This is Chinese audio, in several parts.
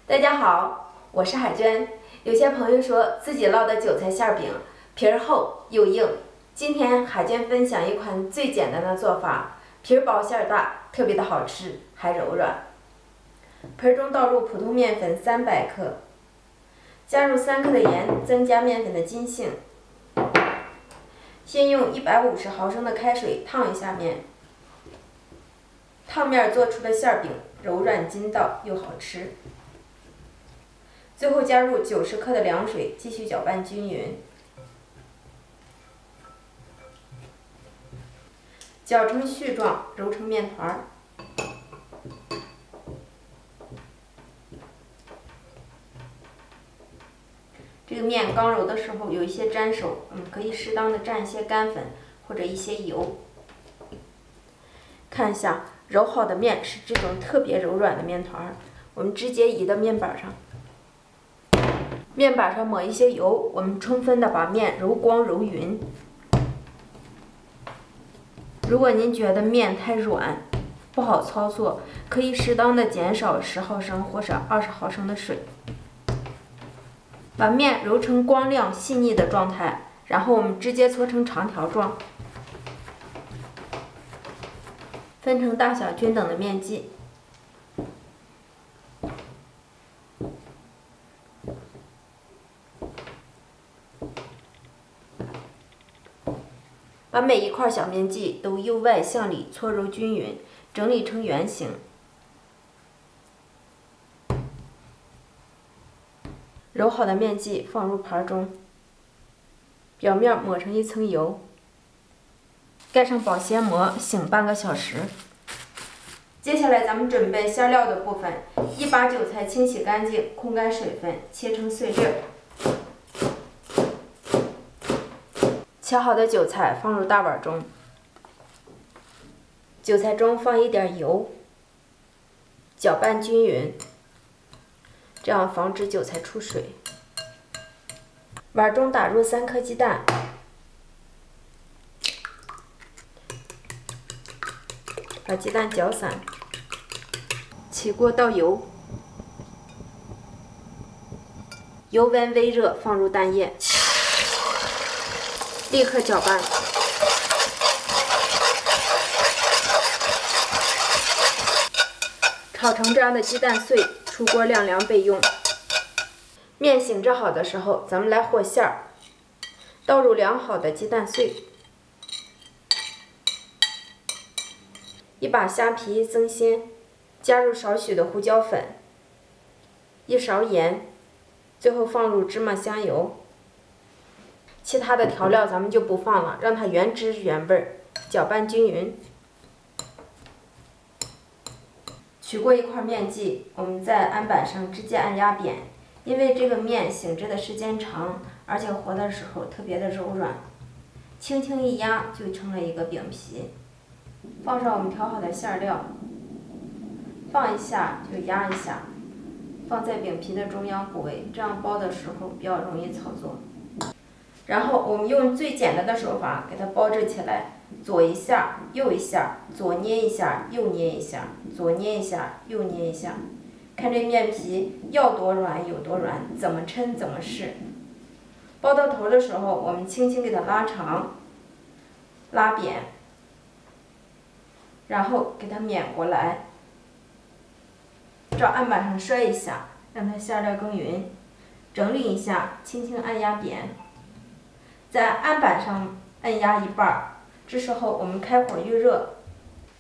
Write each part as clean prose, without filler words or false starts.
大家好，我是海娟。有些朋友说自己烙的韭菜馅饼皮儿厚又硬，今天海娟分享一款最简单的做法，皮儿薄馅儿大，特别的好吃，还柔软。盆中倒入普通面粉300克，加入3克的盐，增加面粉的筋性。先用150毫升的开水烫一下面，烫面做出的馅饼柔软筋道又好吃。最后加入90克的凉水，继续搅拌均匀，搅成絮状，揉成面团儿。这个面刚揉的时候有一些粘手，可以适当的蘸一些干粉或者一些油。看一下揉好的面是这种特别柔软的面团儿，我们直接移到面板上。面板上抹一些油，我们充分的把面揉光揉匀。如果您觉得面太软，不好操作，可以适当的减少10毫升或者20毫升的水。把面揉成光亮细腻的状态，然后我们直接搓成长条状，分成大小均等的面剂。把每一块小面剂都由外向里搓揉均匀，整理成圆形。揉好的面剂放入盘中，表面抹上一层油，盖上保鲜膜，醒半个小时。接下来咱们准备馅料的部分，一把韭菜清洗干净，控干水分，切成碎粒。切好的韭菜放入大碗中，韭菜中放一点油，搅拌均匀，这样防止韭菜出水。碗中打入3颗鸡蛋，把鸡蛋搅散，起锅倒油，油温微热，放入蛋液。立刻搅拌，炒成这样的鸡蛋碎，出锅晾凉备用。面醒制好的时候，咱们来和馅儿。倒入凉好的鸡蛋碎，一把虾皮增鲜，加入少许的胡椒粉，1勺盐，最后放入芝麻香油。其他的调料咱们就不放了，让它原汁原味儿，搅拌均匀。取过一块面剂，我们在案板上直接按压扁，因为这个面醒制的时间长，而且和的时候特别的柔软，轻轻一压就成了一个饼皮。放上我们调好的馅料，放一下就压一下，放在饼皮的中央部位，这样包的时候比较容易操作。然后我们用最简单的手法给它包制起来，左一下，右一下，左捏一下，右捏一下，左捏一下，右捏一下。看这面皮要多软有多软，怎么抻怎么试。包到头的时候，我们轻轻给它拉长、拉扁，然后给它碾过来，照案板上摔一下，让它馅料更匀。整理一下，轻轻按压扁。在案板上按压一半，这时候我们开火预热，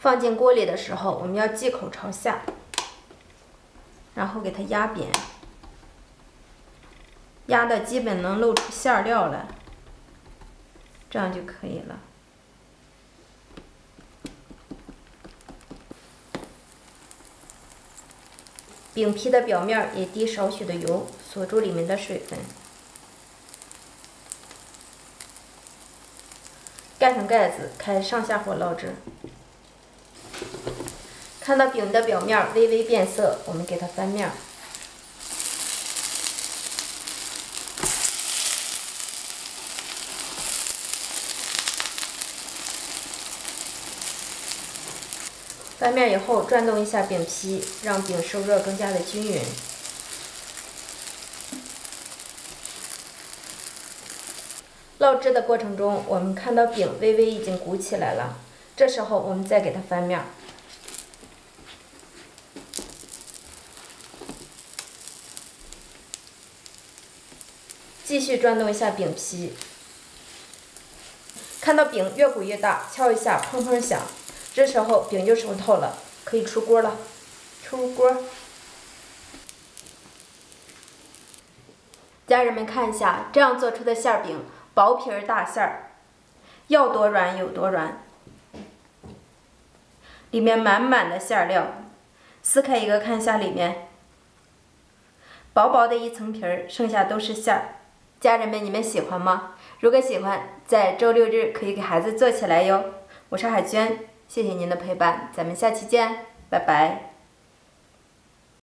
放进锅里的时候，我们要剂口朝下，然后给它压扁，压的基本能露出馅料来，这样就可以了。饼皮的表面也滴少许的油，锁住里面的水分。盖上盖子，开上下火烙制。看到饼的表面微微变色，我们给它翻面。翻面以后转动一下饼皮，让饼受热更加的均匀。烙制的过程中，我们看到饼微微已经鼓起来了，这时候我们再给它翻面，继续转动一下饼皮。看到饼越鼓越大，敲一下砰砰响，这时候饼就熟透了，可以出锅了。出锅。家人们看一下，这样做出的馅饼，薄皮儿大馅儿，要多软有多软，里面满满的馅料。撕开一个看一下里面，薄薄的一层皮儿，剩下都是馅儿。家人们，你们喜欢吗？如果喜欢，在周六日可以给孩子做起来哟。我是海娟，谢谢您的陪伴，咱们下期见，拜拜。